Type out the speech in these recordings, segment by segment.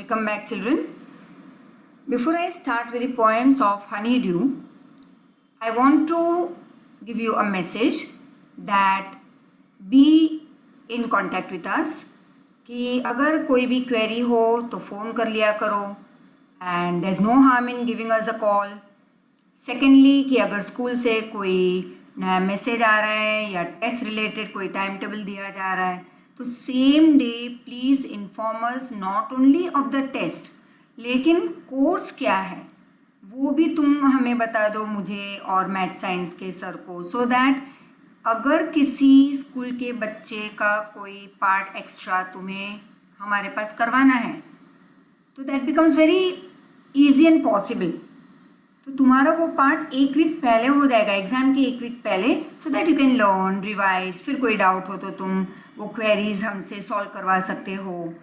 Welcome back, children. Before I start with the poems of Honeydew, I want to give you a message that be in contact with us. कि अगर कोई भी query हो तो phone कर लिया करो and there's no harm in giving us a call. Secondly, कि अगर स्कूल से कोई नया मैसेज आ रहा है या टेस्ट रिलेटेड कोई टाइम टेबल दिया जा रहा है तो same day please inform us not only of the test, लेकिन कोर्स क्या है वो भी तुम हमें बता दो, मुझे और मैथ साइंस के सर को, सो दैट अगर किसी स्कूल के बच्चे का कोई पार्ट एक्स्ट्रा तुम्हें हमारे पास करवाना है तो that becomes very easy and possible. तो तुम्हारा वो पार्ट एक वीक पहले हो जाएगा, एग्ज़ाम के एक वीक पहले, so that you can learn, revise, फिर कोई डाउट हो तो तुम वो क्वेरीज हमसे सॉल्व करवा सकते हो.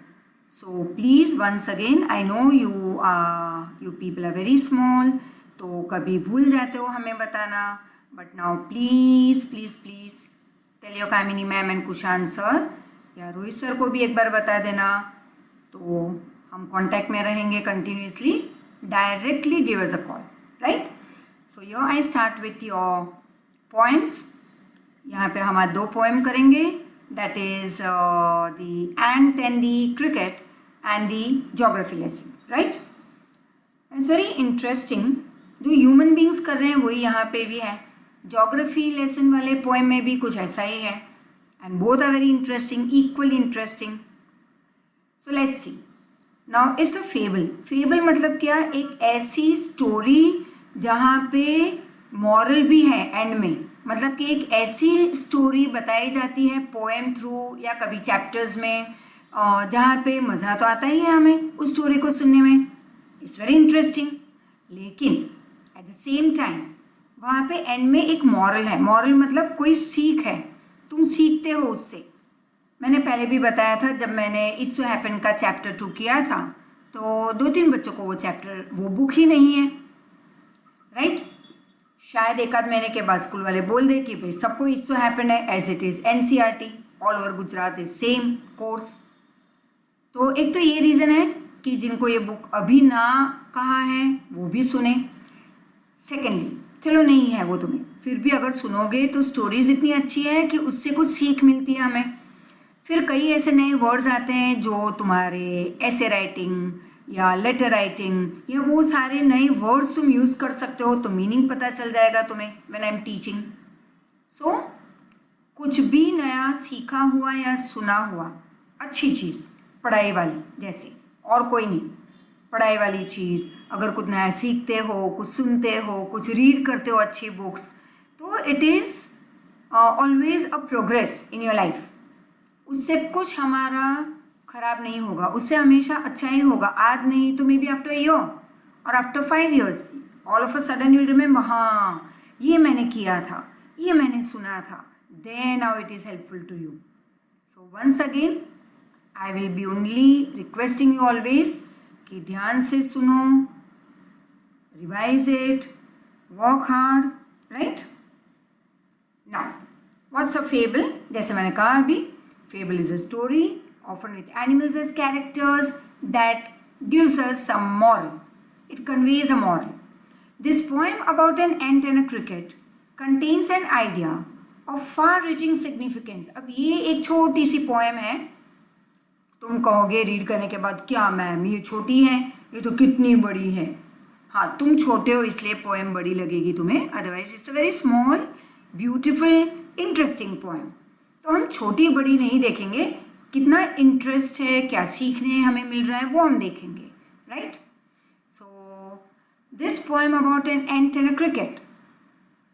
So please once again, I know you people are very small, तो कभी भूल जाते हो हमें बताना, but now please please please tell your Kamini ma'am and Kushan sir या रोहित सर को भी एक बार बता देना, तो हम कॉन्टैक्ट में रहेंगे continuously. Directly give us a call. Right. So yo I start with your poems. यहाँ पे हम आज 2 पोएम करेंगे, that is the ant and the cricket and the geography lesson. Right. It's very interesting. जो human beings कर रहे हैं वही यहाँ पे भी है. ज्योग्राफी लेसन वाले पोएम में भी कुछ ऐसा ही है and both are very interesting, equally interesting. So let's see. Now it's a fable. Fable मतलब क्या? एक ऐसी स्टोरी जहाँ पे मॉरल भी है एंड में, मतलब कि एक ऐसी स्टोरी बताई जाती है पोएम थ्रू या कभी चैप्टर्स में जहाँ पे मज़ा तो आता ही है हमें उस स्टोरी को सुनने में. It's very interesting. लेकिन एट द सेम टाइम वहाँ पे एंड में एक मॉरल है. मॉरल मतलब कोई सीख है, तुम सीखते हो उससे. मैंने पहले भी बताया था जब मैंने इट्स सो हैपन का चैप्टर 2 किया था तो 2-3 बच्चों को वो बुक ही नहीं है. राइट. शायद एक आध महीने के बाद स्कूल वाले बोल दे कि भाई सबको इट्स सो हैपन है as it is NCERT all over Gujarat is same course. तो एक तो ये रीज़न है कि जिनको ये बुक अभी ना कहा है वो भी सुने. सेकेंडली, चलो नहीं है वो तुम्हें, फिर भी अगर सुनोगे तो स्टोरीज इतनी अच्छी है कि उससे कुछ सीख मिलती है हमें. फिर कई ऐसे नए वर्ड्स आते हैं जो तुम्हारे ऐसे राइटिंग या लेटर राइटिंग या वो सारे नए वर्ड्स तुम यूज़ कर सकते हो, तो मीनिंग पता चल जाएगा तुम्हें व्हेन आई एम टीचिंग. सो कुछ भी नया सीखा हुआ या सुना हुआ अच्छी चीज़ पढ़ाई वाली, जैसे और कोई नहीं, पढ़ाई वाली चीज़, अगर कुछ नया सीखते हो, कुछ सुनते हो, कुछ रीड करते हो अच्छी बुक्स, तो it is always a progress in your life. उससे कुछ हमारा ख़राब नहीं होगा, उससे हमेशा अच्छा ही होगा. आज नहीं तो मे बी आफ्टर ईयर और after 5 years all of a sudden you will remember, हाँ ये मैंने किया था, ये मैंने सुना था, then now it is helpful to you. So once again I will be only requesting you always कि ध्यान से सुनो, revise it, work hard. Right. Now what's a fable? जैसे मैंने कहा अभी, fable is a story often with animals as characters that gives us some moral. It conveys a moral. This poem about an ant and a cricket contains an idea of far-reaching significance. अब ये एक छोटी सी poem है. तुम कहोगे read करने के बाद, क्या मैम ये छोटी है, ये तो कितनी बड़ी है. हाँ, तुम छोटे हो इसलिए पोएम बड़ी लगेगी तुम्हें, otherwise it's a very small beautiful interesting poem. तो हम छोटी बड़ी नहीं देखेंगे, कितना इंटरेस्ट है, क्या सीखने हमें मिल रहा है वो हम देखेंगे. Right. So this poem about an ant and a cricket,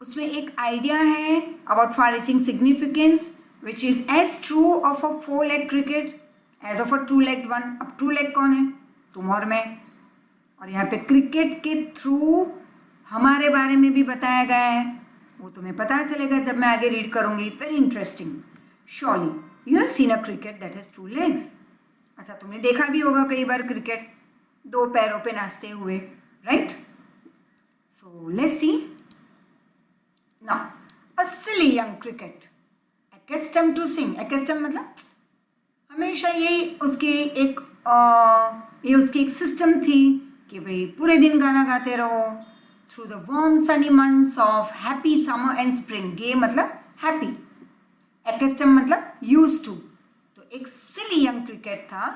उसमें एक आइडिया है about far reaching significance which is as true of a 4-leg cricket as of a 2-legged one. अब 2-leg कौन है? तुम और मैं. और यहाँ पे क्रिकेट के थ्रू हमारे बारे में भी बताया गया है, वो तुम्हें पता चलेगा जब मैं आगे रीड करूँगी. Very interesting. Surely you have seen a cricket that has 2 legs. अच्छा, तुमने देखा भी होगा कई बार क्रिकेट 2 पैरों पे नाचते हुए. Right. So let's see. Now a silly young cricket accustomed to sing. accustomed मतलब हमेशा ये उसकी एक ये उसकी एक सिस्टम थी कि भाई पूरे दिन गाना गाते रहो through the warm sunny months of happy summer and spring. Gay मतलब हैप्पी, एक्स्टम मतलब यूज टू. तो एक सिली यंग क्रिकेट था,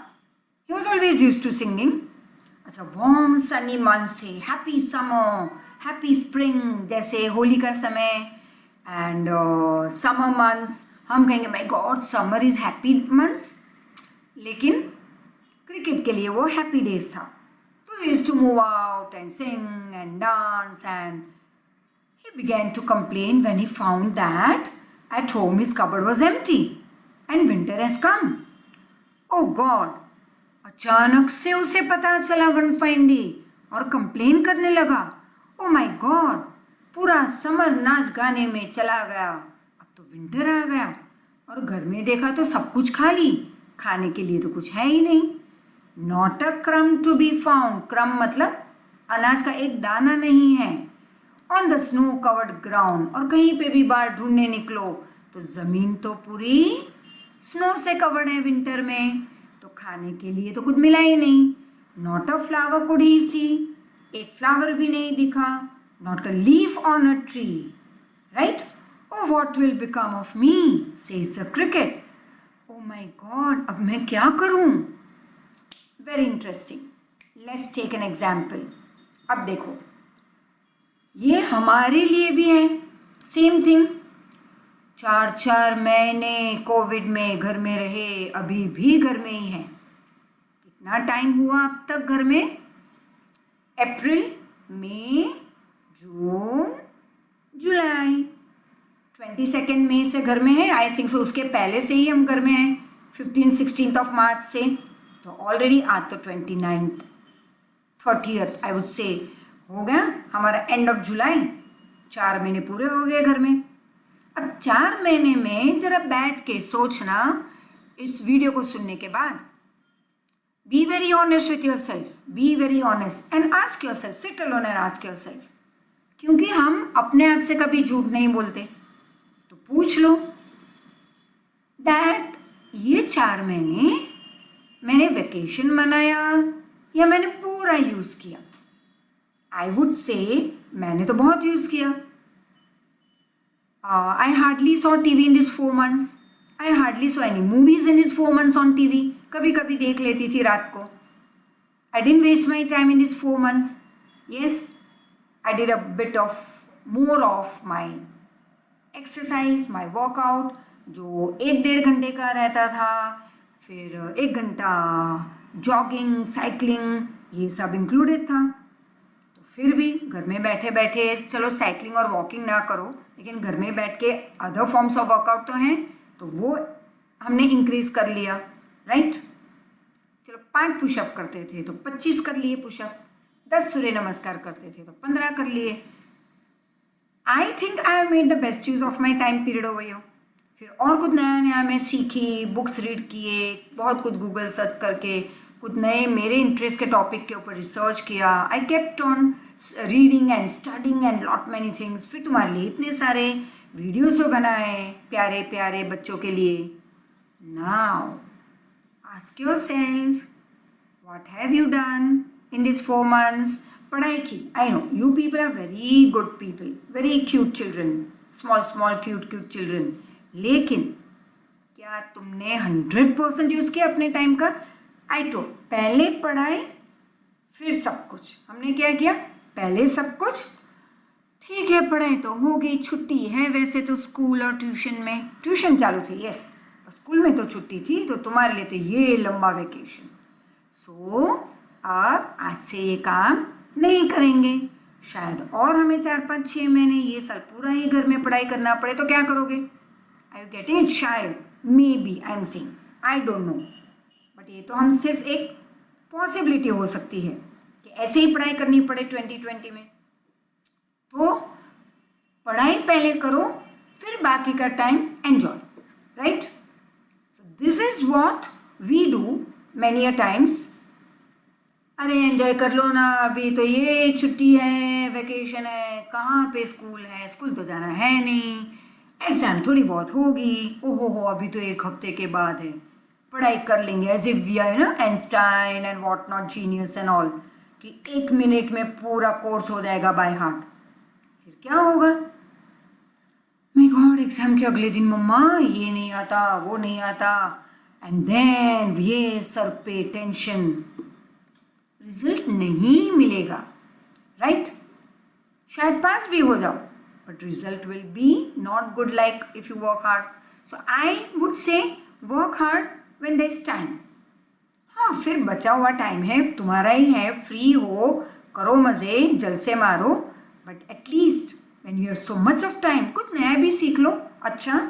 he was always use to singing. अच्छा, वार्म सनी मंथ्स थे, हैप्पी समर, हैप्पी स्प्रिंग, जैसे होली का समय एंड समर मंथ्स. हम कहेंगे my God summer is happy months, लेकिन क्रिकेट के लिए वो हैप्पी डेज था. तो he used to move out and sing and dance and he began to complain when he found that at home his cupboard was empty and winter has come. Oh God! अचानक से उसे पता चला one fine day और complain करने लगा. ओ my God, पूरा summer नाच गाने में चला गया, अब तो विंटर आ गया और घर में देखा तो सब कुछ खाली, खाने के लिए तो कुछ है ही नहीं. नॉट अ क्रम टू बी फाउंड. क्रम मतलब अनाज का एक दाना नहीं है. On the snow covered ground, और कहीं पे भी बाहर ढूंढने निकलो तो ज़मीन तो पूरी स्नो से कवर्ड है विंटर में, तो खाने के लिए तो कुछ मिला ही नहीं. Not a flower could he see, एक फ्लावर भी नहीं दिखा. Not a leaf on a tree, right. Oh what will become of me, says the cricket. Oh my God, अब मैं क्या करूं. Very interesting. Let's take an example. अब देखो, ये हमारे लिए भी है सेम थिंग. 4 महीने कोविड में घर में रहे, अभी भी घर में ही है. कितना टाइम हुआ अब तक घर में? अप्रैल, मई, जून, जुलाई. 22 मई से घर में है, आई थिंक सो. उसके पहले से ही हम घर में हैं, 15-16 ऑफ मार्च से. तो ऑलरेडी आज तो 29th, 30th I would say हो गया हमारा एंड ऑफ जुलाई. 4 महीने पूरे हो गए घर में. अब 4 महीने में जरा बैठ के सोचना इस वीडियो को सुनने के बाद. Be very honest with your self, be very honest and ask your self, sit alone and ask your self. क्योंकि हम अपने आप से कभी झूठ नहीं बोलते, तो पूछ लो दैट ये 4 महीने मैंने वेकेशन मनाया या मैंने पूरा यूज़ किया. आई वुड से मैंने तो बहुत यूज़ किया. I hardly saw TV in this 4 months. I hardly saw any movies in this 4 months on TV. कभी कभी देख लेती थी रात को. I didn't waste my time in this 4 months. Yes, I did a bit of more of my exercise, my workout, जो 1-1.5 घंटे का रहता था. फिर 1 घंटा जॉगिंग, साइकिलिंग, ये सब इंक्लूडेड था. फिर भी घर में बैठे बैठे, चलो साइकिलिंग और वॉकिंग ना करो, लेकिन घर में बैठ के अदर फॉर्म्स ऑफ वर्कआउट तो हैं, तो वो हमने इंक्रीज कर लिया, राइट. चलो 5 पुशअप करते थे तो 25 कर लिए पुशअप. 10 सूर्य नमस्कार करते थे तो 15 कर लिए. I think I have made the best use of my time period over here. फिर और कुछ नया नया मैं सीखी, बुक्स रीड किए, बहुत कुछ गूगल सर्च करके कुछ नए मेरे इंटरेस्ट के टॉपिक के ऊपर रिसर्च किया. I kept on reading and studying and lot many things. फिर तुम्हारे लिए इतने सारे वीडियोज़ बनाए प्यारे प्यारे बच्चों के लिए. Now ask yourself, what have you done in this 4 months. पढ़ाई की. I know you people are very good people, very cute children, small cute children. लेकिन क्या तुमने 100% यूज़ किया अपने टाइम का? आई टोल्ड, पहले पढ़ाई फिर सब कुछ. हमने क्या किया? पहले सब कुछ. ठीक है, पढ़ाई तो हो गई, छुट्टी है वैसे तो स्कूल और ट्यूशन में. ट्यूशन चालू थी, यस, स्कूल में तो छुट्टी थी, तो तुम्हारे लिए तो ये लंबा वेकेशन. सो अब आज से ये काम नहीं करेंगे. शायद और हमें 4-5-6 महीने, ये साल पूरा ही घर में पढ़ाई करना पड़े, तो क्या करोगे? आई यू गेटिंग इट? शायद, may be, I am saying, I don't know. But ये तो हम सिर्फ एक पॉसिबिलिटी हो सकती है कि ऐसे ही पढ़ाई करनी पड़े 2020 में. तो पढ़ाई पहले करो, फिर बाकी का time enjoy, right. So this is what we do many a times. अरे एंजॉय कर लो ना, अभी तो ये छुट्टी है, वेकेशन है, कहाँ पे स्कूल है, स्कूल तो जाना है नहीं, एग्ज़ाम थोड़ी बहुत होगी, ओहो हो अभी तो 1 हफ्ते के बाद है. पढ़ाई कर लेंगे as if we are Einstein and what not genius and all, कि 1 मिनट में पूरा कोर्स हो जाएगा बाय हार्ट। फिर क्या होगा? माय गॉड, एग्जाम के अगले दिन मम्मा ये नहीं आता, वो नहीं आता, एंड देन ये सर पे टेंशन, रिजल्ट नहीं मिलेगा, राइट? शायद पास भी हो जाओ, but result will be not good like if you work hard. So I would say work hard when there is time. हाँ, फिर बचा हुआ टाइम है, तुम्हारा ही है, फ्री हो, करो मज़े, जलसे मारो, but at least when you have so much of time, कुछ नया भी सीख लो, अच्छा,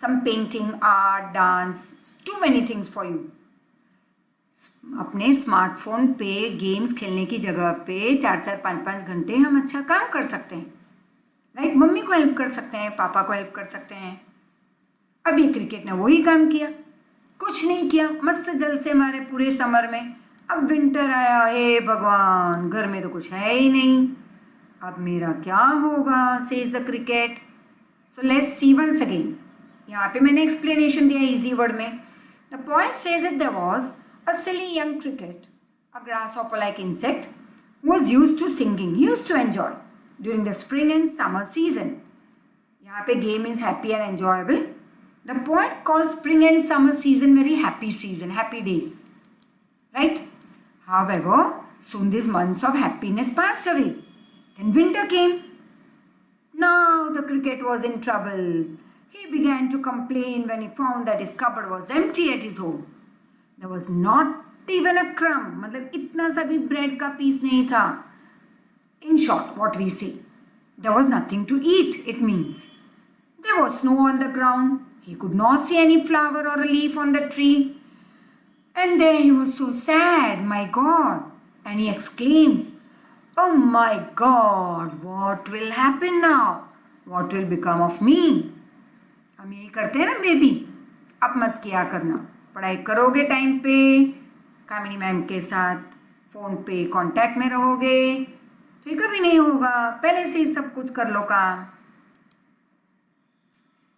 some painting, art, dance, too many things for you. अपने स्मार्टफोन पे गेम्स खेलने की जगह पे 4-4, 5-5 घंटे हम अच्छा काम कर सकते हैं, राइट? मम्मी को हेल्प कर सकते हैं, पापा को हेल्प कर सकते हैं। अब ये क्रिकेट ने वही काम किया, कुछ नहीं किया, मस्त जल से मारे पूरे समर में। अब विंटर आया, हे भगवान, घर में तो कुछ है ही नहीं, अब मेरा क्या होगा, says the cricket. So let's see once again. यहाँ पे मैंने एक्सप्लेनेशन दिया इजी वर्ड में। The point says that there was a silly young cricket, a grasshopper-like insect, who was used to singing. He used to enjoy during the spring and summer season. यहाँ पे game is happy and enjoyable. The poet calls spring and summer season very happy season, happy days, right? However, soon these months of happiness passed away. Then winter came. Now the cricket was in trouble. He began to complain when he found that his cupboard was empty at his home. There was not even a crumb, मतलब इतना सा भी bread का piece नहीं था। In short, what we say, there was nothing to eat, it means. There was snow on the ground. He could not see any flower or a leaf on the tree. And there he was so sad, my God. And he exclaims, oh my God, what will happen now? What will become of me? हम यही करते हैं ना baby, अब मत किया करना। पढ़ाई करोगे टाइम पे, कामिनी मैम के साथ फ़ोन पे कांटेक्ट में रहोगे तो ये कभी नहीं होगा, पहले से ही सब कुछ कर लो काम।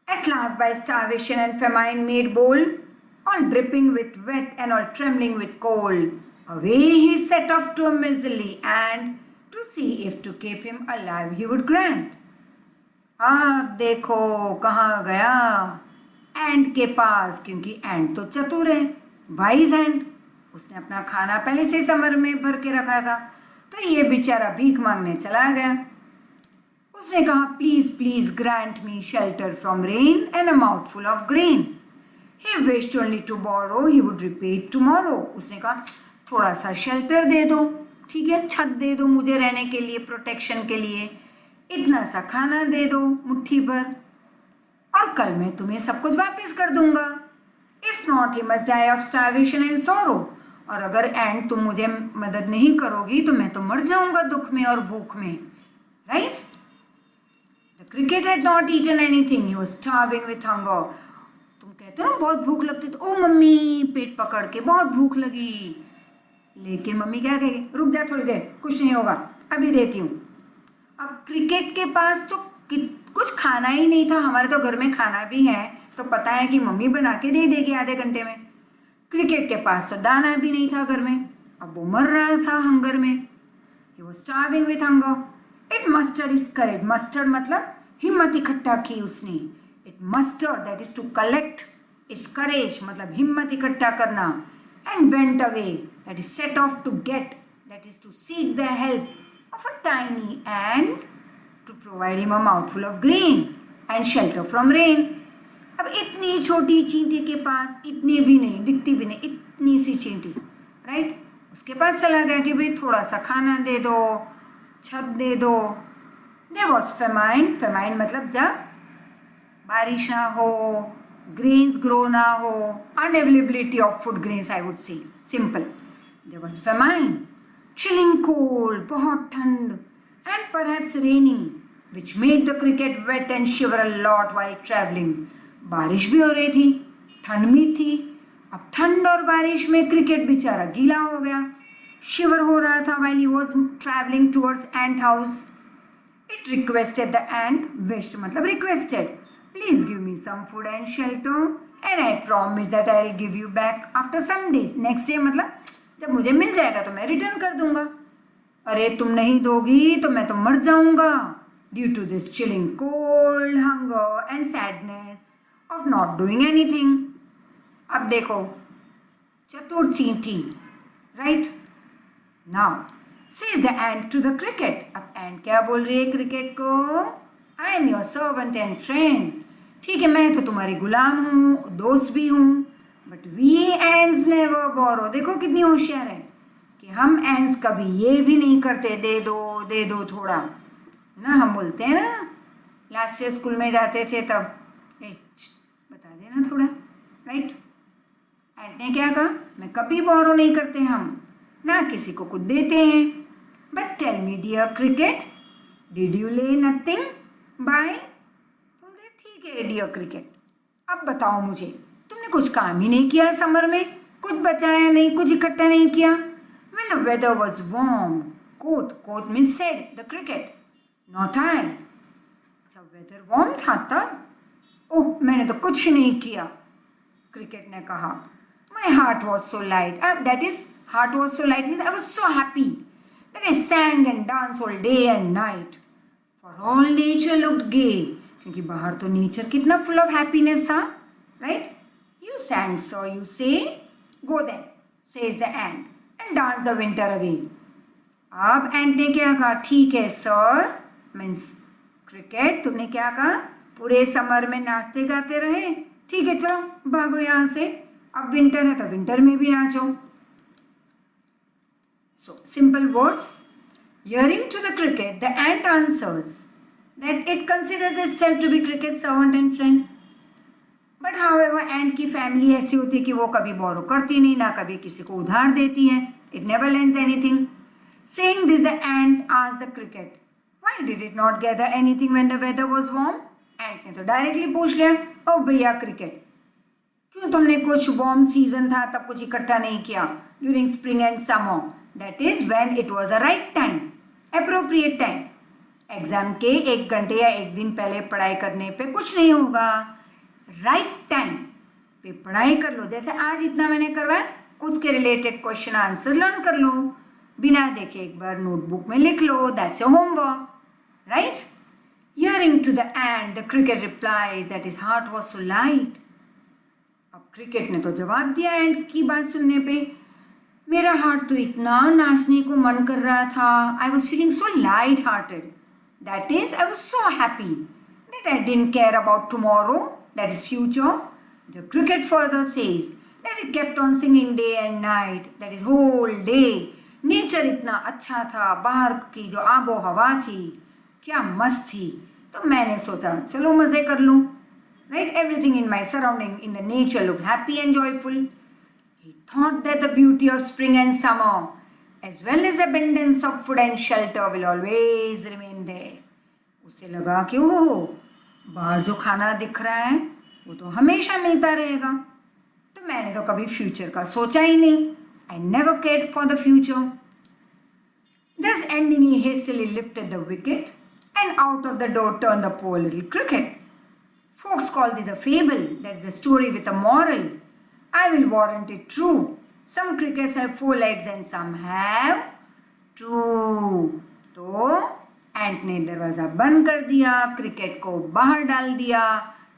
At last, by starvation and famine made bold, all dripping with wet and all trembling with cold, away he set off to a miserly and to see if to keep him alive he would grant. अब देखो कहाँ गया, and के पास, क्योंकि and तो चतुर है, wise and, उसने अपना खाना पहले से समर में भर के रखा था, तो ये बेचारा भीख मांगने चला गया। उसने कहा please please grant me shelter from rain and a mouthful of grain. He wished only to borrow, he would repay tomorrow. उसने कहा थोड़ा सा शेल्टर दे दो, ठीक है, छत दे दो मुझे रहने के लिए, प्रोटेक्शन के लिए, इतना सा खाना दे दो मुट्ठी भर, और कल मैं तुम्हें सब कुछ वापस कर दूंगा। If not he must die of starvation and sorrow. और अगर एंड तुम मुझे मदद नहीं करोगी तो मैं तो मर जाऊंगा दुख में और भूख में, right? The cricket had not eaten anything, he was starving with hunger. तुम कहते हो ना बहुत भूख लगती, तो ओ मम्मी पेट पकड़ के बहुत भूख लगी, लेकिन मम्मी क्या कहेगी, रुक जा थोड़ी देर, कुछ नहीं होगा, अभी देती हूँ। अब क्रिकेट के पास तो कुछ खाना ही नहीं था, हमारे तो घर में खाना भी है तो पता है कि मम्मी बना के दे देगी आधे घंटे में। क्रिकेट के पास तो दाना भी नहीं था घर में, अब वो मर रहा था हंगर में। He was starving with hunger. It mustered his courage, mustered मतलब हिम्मत इकट्ठा की उसने। It mustered that is to collect, is courage मतलब हिम्मत इकट्ठा करना, and went away that is set off to get, that is to seek the help of a tiny ant to provide him a mouthful of grain and shelter from rain. अब इतनी छोटी चींटी के पास, इतनी भी नहीं, दिखती भी नहीं, इतनी सी चींटी, राइट? उसके पास चला गया कि भाई थोड़ा सा खाना दे दो, छत दे दो। There was famine, famine मतलब जब बारिश ना हो, grains grow ना हो, unavailability of food grains I would say, simple. There was famine. Chilling cold, बहुत ठंड, and perhaps raining, which made the cricket wet and shiver a lot while traveling. बारिश भी हो रही थी, ठंड भी थी, अब ठंड और बारिश में क्रिकेट बेचारा गीला हो गया, शिवर हो रहा था while he was traveling towards ant house. It requested the ant, wished मतलब requested, Please give me some food and shelter and I promise that I'll give you back after some days. Next day मतलब जब मुझे मिल जाएगा तो मैं return कर दूंगा. अरे तुम नहीं दोगी तो मैं तो मर जाऊंगा due to this chilling cold, hunger and sadness of not doing anything. अब देखो चतुर चींटी, right? Now says the ant to the cricket. अब ant क्या बोल रही है क्रिकेट को? I am your servant and friend. ठीक है मैं तो तुम्हारी गुलाम हूँ, दोस्त भी हूँ. But we ants never borrow. देखो कितनी होशियार है कि हम ants कभी ये भी नहीं करते दे दो थोड़ा, ना. हम बोलते हैं ना लास्ट ईयर स्कूल में जाते थे तब, बता देना थोड़ा, राइट? एंट ने क्या कहा? मैं कभी बोरो नहीं करते हम, ना किसी को कुछ देते हैं. But tell me dear cricket, did you lay nothing by? बोलते ठीक है डियर क्रिकेट, अब बताओ मुझे, तुमने कुछ काम ही नहीं किया समर में, कुछ बचाया नहीं, कुछ इकट्ठा नहीं किया. When the weather was warm, quote me said the cricket, not I. जब वेदर वार्म था तब? ओह मैंने तो कुछ नहीं किया, क्रिकेट ने कहा. My heart was so light. That is, heart was so light means I was so happy that I sang and danced all day and night. For all nature looked gay. क्योंकि बाहर तो nature कितना full of happiness था, right? You sang, so you say, go then, says the ant, and dance the winter away. अब एंट ने क्या कहा? ठीक है सर, मीन्स क्रिकेट, तुमने क्या कहा? पूरे समर में नाचते गाते रहे, ठीक है चलो भागो यहाँ से, अब विंटर है तो विंटर में भी नाचो. So simple words. Hearing to the cricket, the ant answers that it considers itself to be cricket's servant and friend. But however, ant की फैमिली ऐसी होती है कि वो कभी बोरो करती नहीं, ना कभी किसी को उधार देती है. It never lends anything. Saying this, the ant asked the cricket, why did it not gather anything when the weather was warm? Ant ने तो डायरेक्टली पूछ लिया, ओ भैया क्रिकेट, क्यों तुमने कुछ वार्म सीजन था तब कुछ इकट्ठा नहीं किया? During spring and summer, that is when it was a right time, appropriate time. Exam के 1 घंटे या 1 दिन पहले पढ़ाई करने पे कुछ नहीं होगा. राइट टाइम पे पढ़ाई कर लो, जैसे आज इतना मैंने करवाया, उसके रिलेटेड क्वेश्चन आंसर लर्न कर लो, बिना देखे एक बार नोटबुक में लिख लो, that's your homework, right? Hearing to the ant, the cricket replies that his heart was so light. अब क्रिकेट ने तो जवाब दिया एंट की बात सुनने पे, मेरा हार्ट तो इतना नाचने को मन कर रहा था, I was feeling so light hearted, that is I was so happy that I didn't care about tomorrow, that is future. The cricket further says that it kept on singing day and night, that is whole day. Nature इतना अच्छा था, बाहर की जो आबो हवा थी क्या मस्त थी, तो मैंने सोचा चलो मज़े कर लूँ, right? Everything in my surrounding, in the nature looked happy and joyful. He thought that the beauty of spring and summer, as well as abundance of food and shelter, will always remain there. उसे लगा कि ओह, बाहर जो खाना दिख रहा है वो तो हमेशा मिलता रहेगा, तो मैंने तो कभी फ्यूचर का सोचा ही नहीं. I never cared for the future. Thus ending, he hastily lifted the wicket and out of the door turned the poor little cricket. Folks call this a fable, that is a story with a moral. I will warrant it true. Some crickets have 4 legs and some have 2. तो एंट ने दरवाज़ा बंद कर दिया, cricket को बाहर डाल दिया.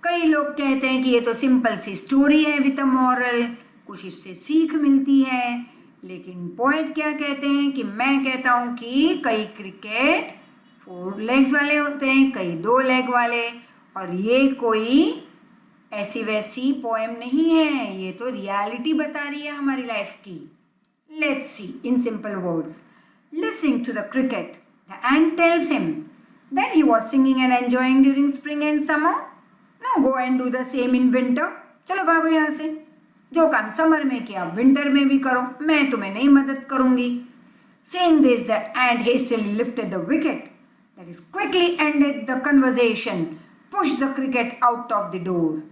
कई लोग कहते हैं कि ये तो सिंपल सी स्टोरी है विद अ मॉरल, कुछ इससे सीख मिलती है, लेकिन पोएट क्या कहते हैं कि मैं कहता हूँ कि कई क्रिकेट 4 लेग्स वाले होते हैं, कई 2 लेग वाले, और ये कोई ऐसी वैसी पोएम नहीं है, ये तो रियलिटी बता रही है हमारी लाइफ की. Let's see in simple words. Listening to the cricket, the ant tells him that he was singing and enjoying during spring and summer. No go and do the same in winter. चलो भागो यहाँ से, जो काम summer में किया winter में भी करो, मैं तुम्हें नहीं मदद करूंगी. Saying this, the ant hastily lifted the wicket, that is quickly ended the conversation, pushed the cricket out of the door.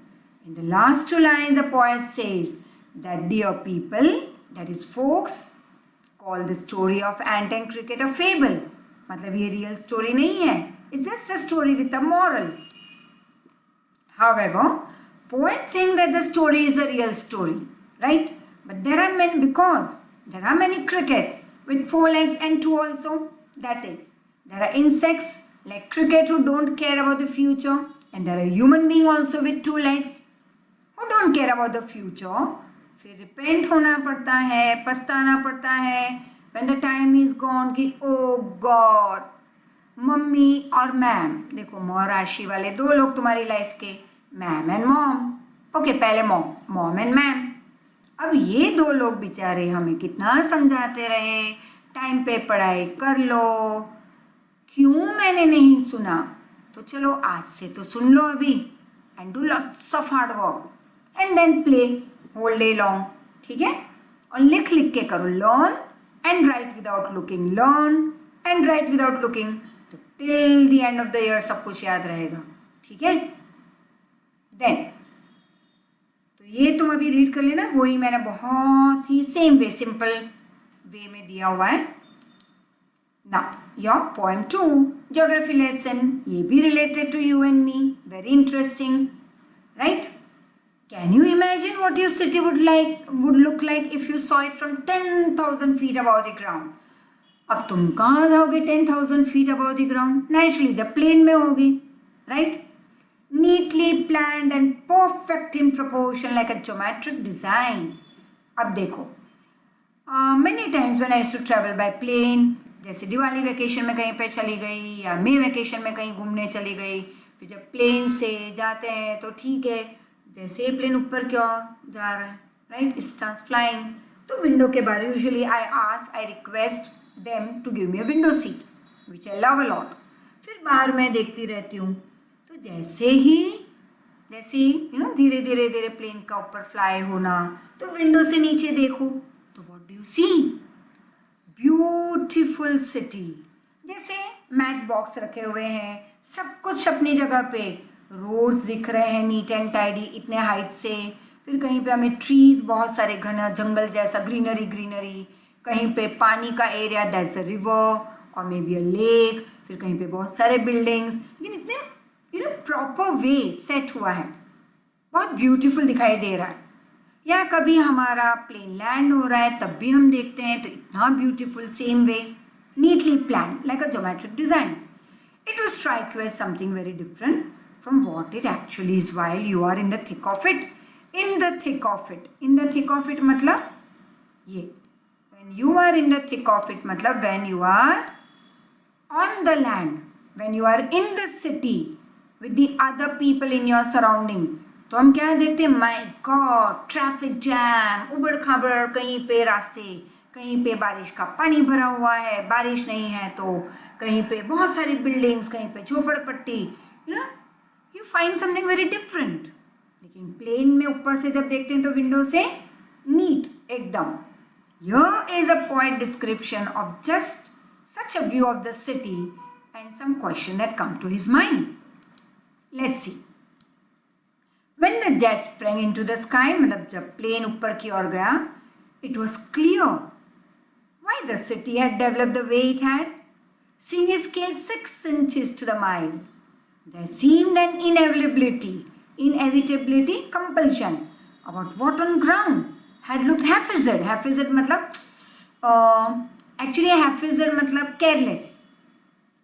In the last 2 lines, the poet says that dear people, that is folks, call the story of ant and cricket a fable. मतलब ये real story नहीं है, it's just a story with a moral. However, poet think that the story is a real story, right? But there are many, because there are many crickets with 4 legs and 2 also. That is, there are insects like cricket who don't care about the future, and there are human being also with 2 legs who don't care about the future. फिर repent होना पड़ता है, पछताना पड़ता है when the time is gone कि oh God, mummy और ma'am, देखो मौ राशि वाले 2 लोग तुम्हारी लाइफ के, मैम एंड मॉम. ओके, पहले मॉम एंड मैम. अब ये 2 लोग बेचारे हमें कितना समझाते रहे, टाइम पे पढ़ाई कर लो, क्यों मैंने नहीं सुना. तो चलो आज से तो सुन लो अभी, and do lots of hard work and then play whole day long. ठीक है, और लिख लिख के करो. Learn and write without looking, learn and write without looking. तो till the end of the year सब कुछ याद रहेगा. ठीक है, देन तो ये तुम अभी रीड कर लेना. वही मैंने बहुत ही सेम वे, सिंपल वे में दिया हुआ है. Now your poem 2, geography lesson. ये भी related to you and me, very interesting, right? Can you imagine what your city would look like if you saw it from 10,000 feet above the ground? अब तुम कहाँ जाओगे 10,000 feet above the ground? Naturally, the plane में होगी, right? Neatly planned and perfect in proportion like a geometric design. अब देखो, many times when I used to travel by plane, जैसे Diwali vacation में कहीं पे चली गई या मई वेकेशन में कहीं घूमने चली गई, फिर जब प्लेन से जाते हैं तो ठीक है, जैसे ही प्लेन ऊपर की ओर जा रहा है, राइट, इट स्टार्ट्स फ्लाइंग, तो विंडो के बारे usually I request them to give me a window seat which I love a lot. फिर बाहर मैं देखती रहती हूँ, तो जैसे ही धीरे धीरे प्लेन का ऊपर फ्लाई होना, तो विंडो से नीचे देखो तो what do you see? Beautiful city. जैसे मैच बॉक्स रखे हुए हैं, सब कुछ अपनी जगह पे, रोड्स दिख रहे हैं नीट एंड टाइडी इतने हाइट से. फिर कहीं पे हमें ट्रीज, बहुत सारे घना जंगल जैसा ग्रीनरी, कहीं पे पानी का एरिया, दैट्स द रिवर और मे बी अ लेक. फिर कहीं पे बहुत सारे बिल्डिंग्स, लेकिन इतने प्रॉपर वे सेट हुआ है, बहुत ब्यूटीफुल दिखाई दे रहा है. या कभी हमारा प्लेन लैंड हो रहा है तब भी हम देखते हैं तो इतना beautiful, same way, neatly plan like a geometric design. It will strike you as something very different from what it actually is while you are in the thick of it. In the thick of it मतलब ये, when you are in the thick of it मतलब when you are on the land, when you are in the city with the other people in your surrounding. तो हम क्या देखते हैं? My God, traffic jam, उबड़ खाबड़, कहीं पे रास्ते, कहीं पे बारिश का पानी भरा हुआ है, बारिश नहीं है तो कहीं पे बहुत सारी बिल्डिंग्स, कहीं पे झोपड़पट्टी, you find something very different. लेकिन प्लेन में ऊपर से जब देखते हैं तो विंडो से नीट एकदम. Here is a poet description of just such a view of the city and some question that come to his mind. Let's see. When the jet sprang into the sky, मतलब जब plane ऊपर की ओर गया, it was clear why the city had developed the way it had. Seeing a scale 6 inches to the mile, there seemed an inevitability, compulsion about what on ground had looked haphazard. Haphazard मतलब actually haphazard मतलब careless.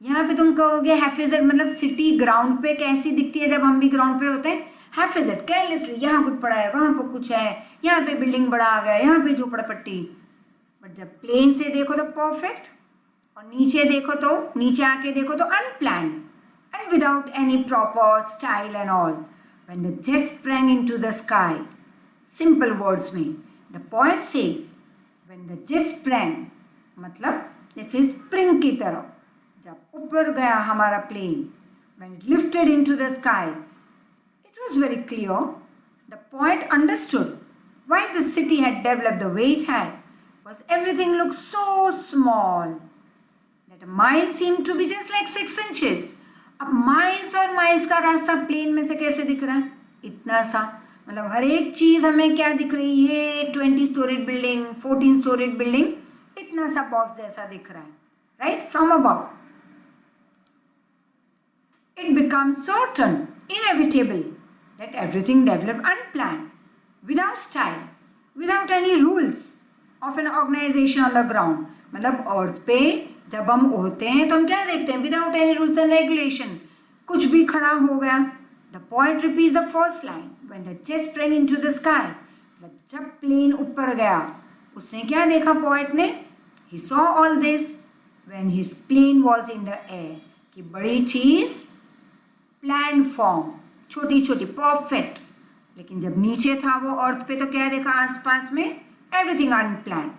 यहाँ पे तुम कहोगे haphazard मतलब city ground पे कैसी दिखती है जब हम भी ग्राउंड पे होते हैं. haphazard carelessly, यहाँ कुछ पड़ा है, वहाँ पर कुछ है, यहाँ पे बिल्डिंग बड़ा आ गया, यहाँ पे झोपड़पट्टी. बट जब प्लेन से देखो तो परफेक्ट, और नीचे देखो तो, नीचे आके देखो तो unplanned and without any proper style and all. When the jet sprang into the sky, simple words में, the poet says, when the jet sprang, मतलब जैसे स्प्रिंग की तरह जब ऊपर गया हमारा plane, when it lifted into the sky, it was very clear. The poet understood why the city had developed the way it had, was everything looked so small that a mile seemed to be just like 6 inches. अब miles और miles का रास्ता plane में से कैसे दिख रहा है? इतना सा, मतलब हर एक चीज हमें क्या दिख रही है? 20 स्टोरीड बिल्डिंग, 14 स्टोरीड बिल्डिंग, इतना सा बॉक्स जैसा दिख रहा है, right, from above. It becomes certain, inevitable that everything developed unplanned, without style, without any rules of an organization on the ground. मतलब अर्थ पे जब हम होते हैं तो हम क्या देखते हैं? Without any rules and regulation, कुछ भी खड़ा हो गया. The poet repeats the first line, when the jet spring into the sky. मतलब जब प्लेन ऊपर गया, उसने क्या देखा पोएट ने? He saw all this when his plane was in the air. कि बड़ी चीज प्लान फॉर्म, छोटी छोटी परफेक्ट, लेकिन जब नीचे था वो अर्थ पे तो क्या देखा आसपास में? एवरीथिंग अनप्लान,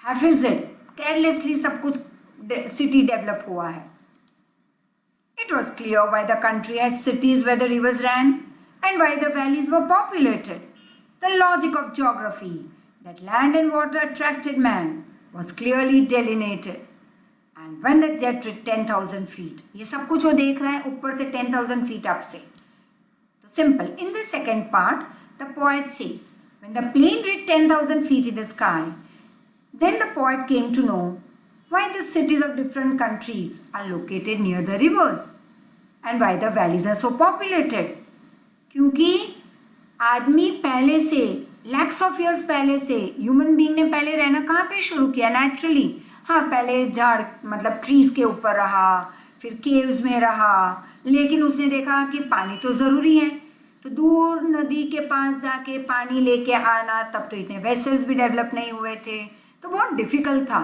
हैफिज्ड, केयरलेसली सब कुछ सिटी डेवलप हुआ है. It was clear why the country has cities where the rivers ran and why the valleys were populated. The logic of geography, that land and water attracted man, was clearly delineated. And when the jet reached 10,000 feet, ये सब कुछ वो देख रहा है ऊपर से 10,000 feet up से. तो simple. In the second part, the poet says, when the plane reached 10,000 feet in the sky, then the poet came to know why the cities of different countries are located near the rivers and why the valleys are so populated. क्योंकि आदमी पहले से lakhs of years पहले से human being ने पहले रहना कहाँ पे शुरू किया? नेचुरली. हाँ, पहले झाड़ मतलब ट्रीज के ऊपर रहा, फिर केव्स में रहा, लेकिन उसने देखा कि पानी तो ज़रूरी है, तो दूर नदी के पास जाके पानी लेके आना, तब तो इतने वेसल्स भी डेवलप नहीं हुए थे, तो बहुत डिफ़िकल्ट था.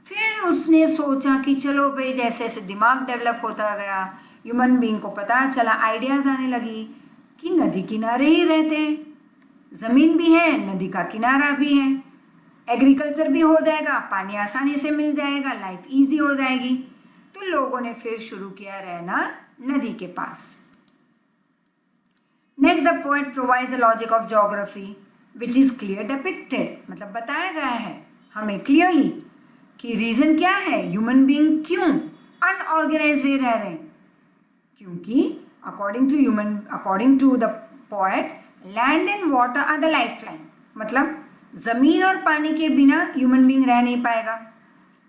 फिर उसने सोचा कि चलो भाई, जैसे जैसे दिमाग डेवलप होता गया, ह्यूमन बीइंग को पता चला, आइडियाज़ आने लगी कि नदी किनारे ही रहते, ज़मीन भी है, नदी का किनारा भी है, एग्रीकल्चर भी हो जाएगा, पानी आसानी से मिल जाएगा, लाइफ इजी हो जाएगी. तो लोगों ने फिर शुरू किया रहना नदी के पास. Next the poet provides the logic of geography which is clear depicted. मतलब बताया गया है हमें क्लियरली कि रीज़न क्या है, ह्यूमन बीइंग क्यों अनऑर्गेनाइज वे रह रहे हैं. क्योंकि according to the poet, land and water are the life line. मतलब ज़मीन और पानी के बिना ह्यूमन बीइंग रह नहीं पाएगा.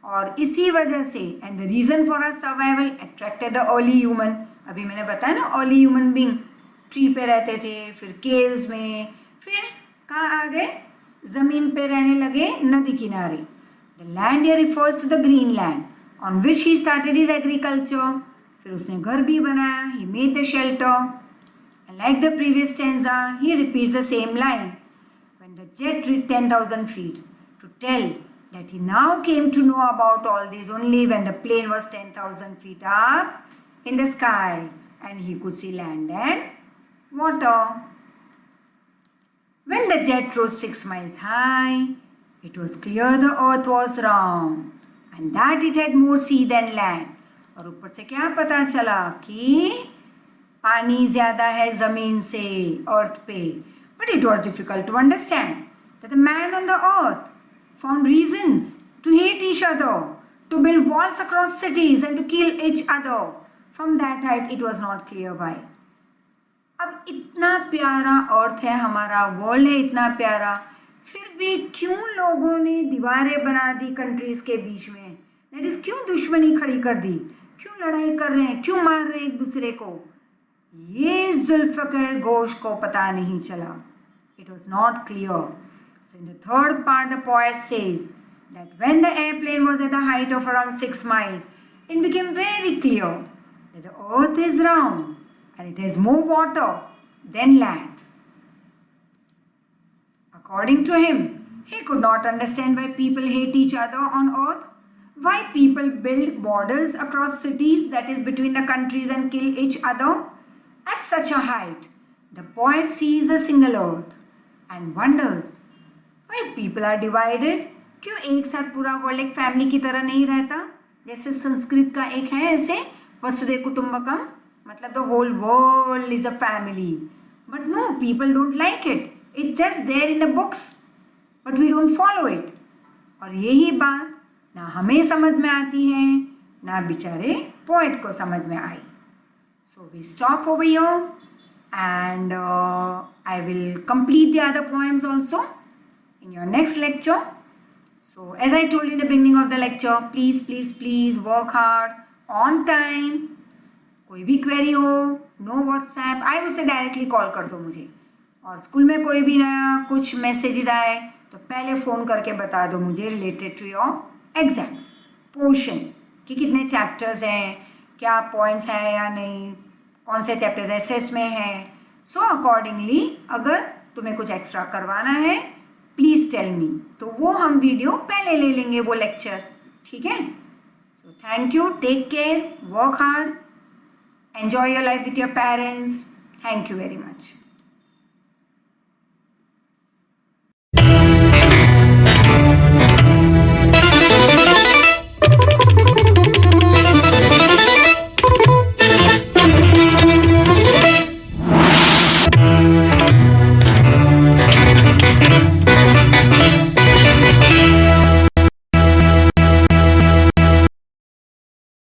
और इसी वजह से and the reason for our survival attracted the early human. अभी मैंने बताया ना, अर्ली ह्यूमन बीइंग ट्री पे रहते थे, फिर केव्स में, फिर कहाँ आ गए? ज़मीन पे रहने लगे, नदी किनारे. The land here refers to the green land on which he started his agriculture. फिर उसने घर भी बनाया, he made the shelter. And like the previous stanza, he repeats the same line when the jet reached 10,000 feet to tell that he now came to know about all this only when the plane was 10,000 feet up in the sky and he could see land and water. When the jet rose 6 miles high, it was clear the earth was round and that it had more sea than land. और ऊपर से क्या पता चला कि पानी ज़्यादा है ज़मीन से अर्थ पे. But it was difficult to understand that the man on the earth found reasons to hate each other, to build walls across cities and to kill each other. From that height, it was not clear why. अब इतना प्यारा अर्थ है हमारा, world है इतना प्यारा, फिर भी क्यों लोगों ने दीवारें बना दी कंट्रीज के बीच में? दैट इज, क्यों दुश्मनी खड़ी कर दी, क्यों लड़ाई कर रहे हैं, क्यों मार रहे हैं एक दूसरे को? ये जुल्फ़िकार घोष को पता नहीं चला. It was not clear. So in the third part, the poet says that when the airplane was at the height of around 6 miles, it became very clear that the earth is round and it has more water than land. According to him, he could not understand why people hate each other on earth, why people build borders across cities, that is between the countries, and kill each other at such a height. The poet sees a single earth and wonders why people are divided. क्यों एक साथ पूरा world एक family की तरह नहीं रहता? जैसे संस्कृत का एक है ऐसे वसुधैव कुटुंबकम, मतलब the whole world is a family. But no, people don't like it. It's just there in the books but we don't follow it. और यही बात ना हमें समझ में आती है, ना बेचारे पोएट को समझ में आई. So we stop over here and I will complete the other poems also in your next lecture. So as I told you in the beginning of the lecture, please work hard, on time, कोई भी query हो, no WhatsApp, आए मुझसे directly call कर दो मुझे। और school में कोई भी नया कुछ मैसेज आए तो पहले फ़ोन करके बता दो मुझे related to your exams portion कि कितने चैप्टर्स हैं, क्या पॉइंट्स हैं या नहीं, कौन से चैप्टर्स एसएस में हैं। सो अकॉर्डिंगली अगर तुम्हें कुछ एक्स्ट्रा करवाना है प्लीज़ टेल मी, तो वो हम वीडियो पहले ले लेंगे, वो लेक्चर, ठीक है। So thank you, take care, work hard, enjoy your life with your parents. Thank you very much.